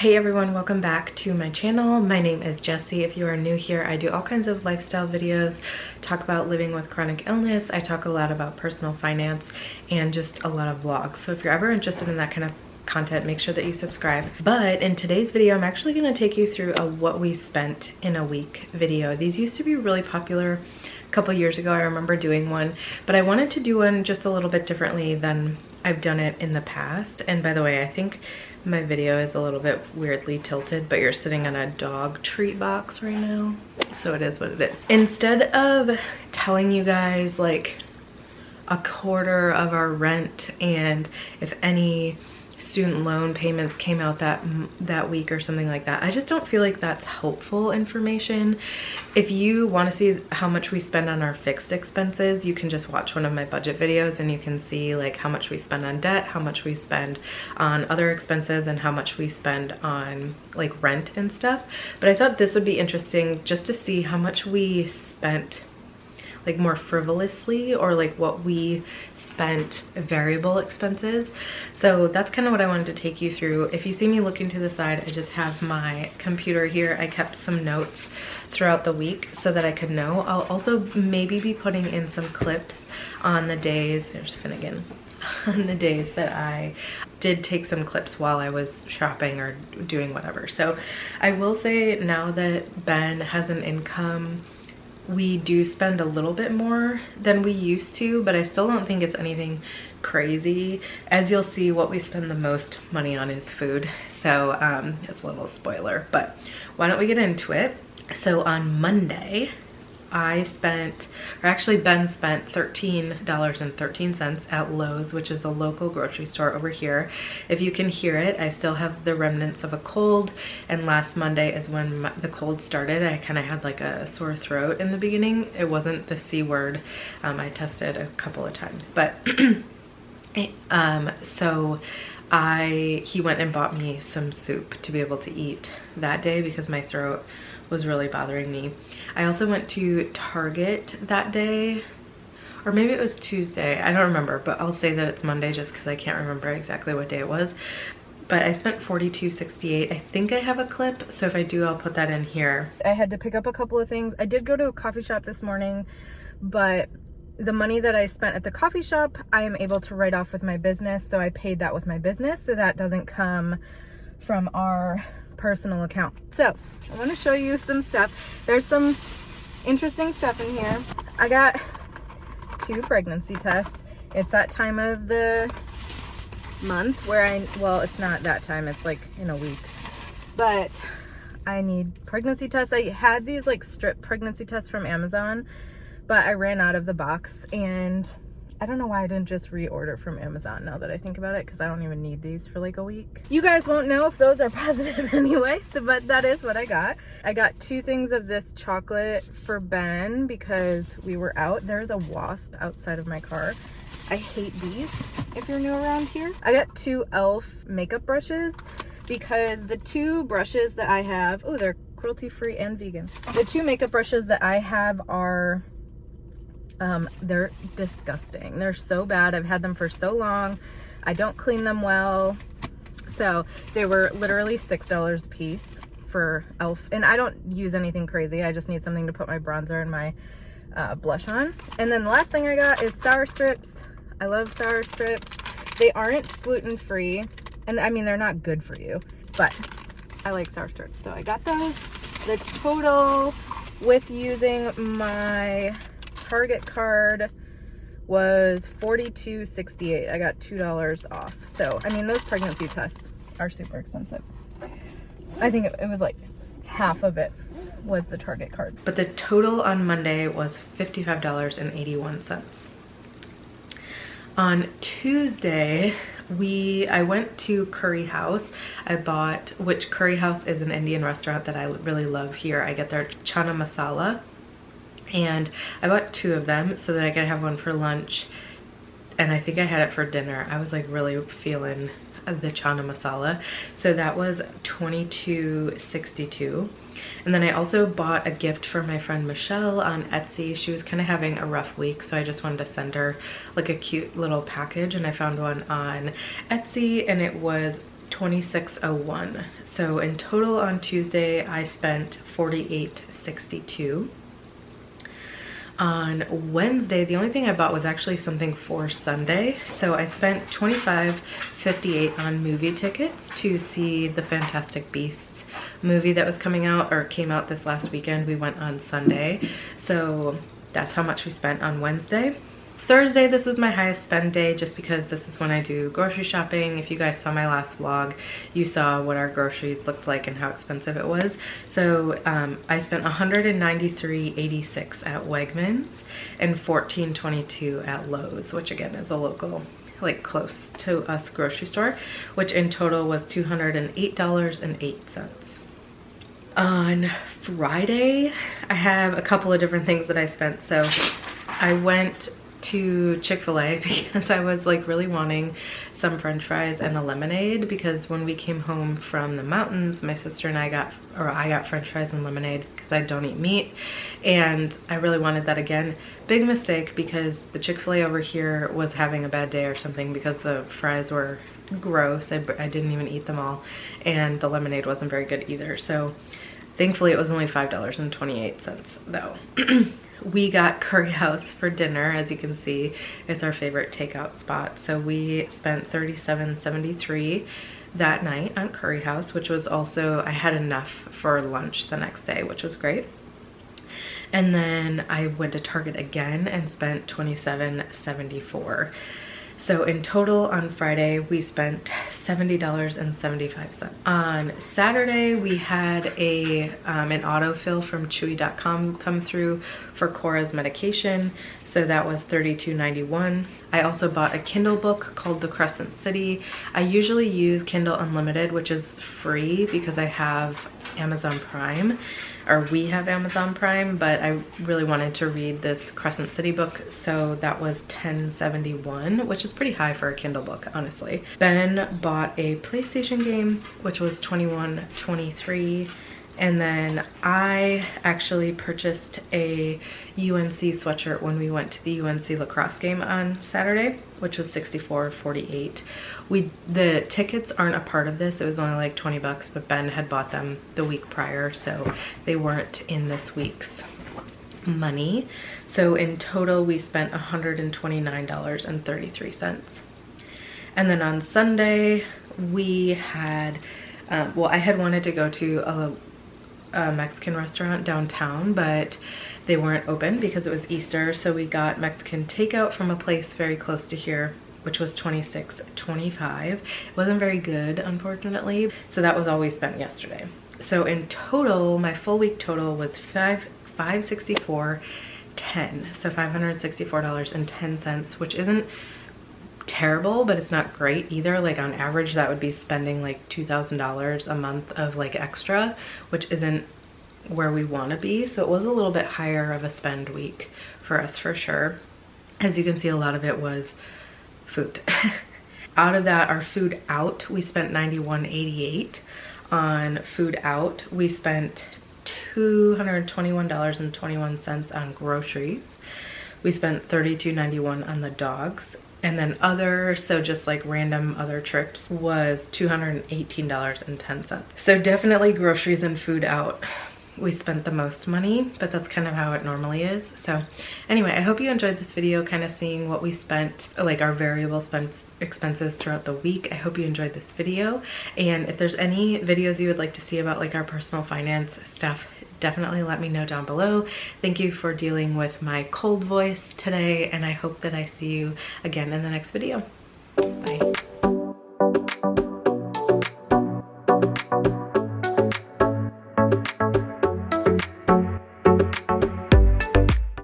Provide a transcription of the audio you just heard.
Hey everyone, welcome back to my channel. My name is Jessie. If you are new here, I do all kinds of lifestyle videos, talk about living with chronic illness. I talk a lot about personal finance and just a lot of vlogs. So if you're ever interested in that kind of content, make sure that you subscribe. But in today's video, I'm actually going to take you through a what we spent in a week video. These used to be really popular a couple years ago. I remember doing one, but I wanted to do one just a little bit differently than I've done it in the past. And by the way, I think my video is a little bit weirdly tilted, but you're sitting on a dog treat box right now, so it is what it is. Instead of telling you guys like a quarter of our rent and if any student loan payments came out that week or something like that, I just don't feel like that's helpful information. If you want to see how much we spend on our fixed expenses, you can just watch one of my budget videos and you can see like how much we spend on debt, how much we spend on other expenses, and how much we spend on like rent and stuff. But I thought this would be interesting just to see how much we spent like more frivolously, or like what we spent variable expenses. So that's kind of what I wanted to take you through. If you see me looking to the side, I just have my computer here. I kept some notes throughout the week so that I could know. I'll also maybe be putting in some clips on the days, there's Finnegan, on the days that I did take some clips while I was shopping or doing whatever. So I will say now that Ben has an income, we do spend a little bit more than we used to, but I still don't think it's anything crazy. As you'll see, what we spend the most money on is food. So it's a little spoiler, but why don't we get into it? So on Monday, I spent, or actually Ben spent $13.13 at Lowe's, which is a local grocery store over here. If you can hear it, I still have the remnants of a cold, and last Monday is when the cold started. I kind of had like a sore throat in the beginning. It wasn't the C word. I tested a couple of times, but so he went and bought me some soup to be able to eat that day because my throat was really bothering me. I also went to Target that day, or maybe it was Tuesday, I don't remember, but I'll say that it's Monday just because I can't remember exactly what day it was. But I spent $42.68. I think I have a clip, so if I do, I'll put that in here. I had to pick up a couple of things. I did go to a coffee shop this morning, but the money that I spent at the coffee shop, I am able to write off with my business, so I paid that with my business, so that doesn't come from our personal account. So I want to show you some stuff. There's some interesting stuff in here. I got 2 pregnancy tests. It's that time of the month where well, it's not that time, it's like in a week, but I need pregnancy tests. I had these like strip pregnancy tests from Amazon, but I ran out of the box, and I don't know why I didn't just reorder from Amazon now that I think about it, because I don't even need these for like a week. You guys won't know if those are positive anyway, so, but that is what I got. I got 2 things of this chocolate for Ben because we were out. There's a wasp outside of my car. I hate these if you're new around here. I got 2 e.l.f. makeup brushes because the 2 brushes that I have, oh, they're cruelty-free and vegan. The 2 makeup brushes that I have are they're disgusting. They're so bad. I've had them for so long. I don't clean them well. So they were literally $6 a piece for e.l.f. And I don't use anything crazy. I just need something to put my bronzer and my blush on. And then the last thing I got is sour strips. I love sour strips. They aren't gluten-free. And I mean, they're not good for you, but I like sour strips. So I got those. The total with using my Target card was $42.68. I got $2 off. So, I mean, those pregnancy tests are super expensive. I think it was like half of it was the Target card. But the total on Monday was $55.81. On Tuesday, I went to Curry House. Which Curry House is an Indian restaurant that I really love here. I get their chana masala. And I bought 2 of them so that I could have one for lunch, and I think I had it for dinner. I was like really feeling the chana masala, so that was $22.62. And then I also bought a gift for my friend Michelle on Etsy. She was kind of having a rough week, so I just wanted to send her like a cute little package, and I found one on Etsy, and it was $26.01. So in total on Tuesday, I spent $48.62. On Wednesday, the only thing I bought was actually something for Sunday. So I spent $25.58 on movie tickets to see the Fantastic Beasts movie that was coming out, or came out this last weekend. We went on Sunday. So that's how much we spent on Wednesday. Thursday, this was my highest spend day just because this is when I do grocery shopping. If you guys saw my last vlog, you saw what our groceries looked like and how expensive it was. So I spent $193.86 at Wegmans and $14.22 at Lowe's, which again is a local, like close to us grocery store, which in total was $208.08. On Friday, I have a couple of different things that I spent. So I went to Chick-fil-A because I was like really wanting some french fries and a lemonade, because when we came home from the mountains, my sister and I got french fries and lemonade because I don't eat meat, and I really wanted that again. Big mistake, because the Chick-fil-A over here was having a bad day or something because the fries were gross. I didn't even eat them all, and the lemonade wasn't very good either. So thankfully it was only $5.28 though. We got Curry House for dinner. As you can see, it's our favorite takeout spot. So we spent $37.73 that night on Curry House, which was also, I had enough for lunch the next day, which was great. And then I went to Target again and spent $27.74. So in total on Friday, we spent $70.75. On Saturday, we had an autofill from Chewy.com come through for Cora's medication. So that was $32.91. I also bought a Kindle book called The Crescent City. I usually use Kindle Unlimited, which is free because I have Amazon Prime, or we have Amazon Prime, but I really wanted to read this Crescent City book, so that was $10.71, which is pretty high for a Kindle book, honestly. Ben bought a PlayStation game, which was $21.23, and then I actually purchased a UNC sweatshirt when we went to the UNC lacrosse game on Saturday, which was $64.48. The tickets aren't a part of this. It was only like 20 bucks, but Ben had bought them the week prior, so they weren't in this week's money. So in total, we spent $129.33. And then on Sunday, we had, well, I had wanted to go to a Mexican restaurant downtown, but they weren't open because it was Easter. So we got Mexican takeout from a place very close to here, which was $26.25. It wasn't very good, unfortunately. So that was all we spent yesterday. So in total, my full week total was $564.10. So $564.10, which isn't terrible, but it's not great either. Like on average, that would be spending like $2,000 a month of like extra, which isn't where we want to be. So it was a little bit higher of a spend week for us for sure. As you can see, a lot of it was food. Out of that, our food out, we spent $91.88 on food out. We spent $221.21 on groceries. We spent $32.91 on the dogs. And then other, so just like random other trips, was $218.10. So definitely groceries and food out, we spent the most money, but that's kind of how it normally is. So anyway, I hope you enjoyed this video, kind of seeing what we spent, like our variable expenses throughout the week. I hope you enjoyed this video. And if there's any videos you would like to see about like our personal finance stuff, definitely let me know down below. Thank you for dealing with my cold voice today, and I hope that I see you again in the next video. Bye.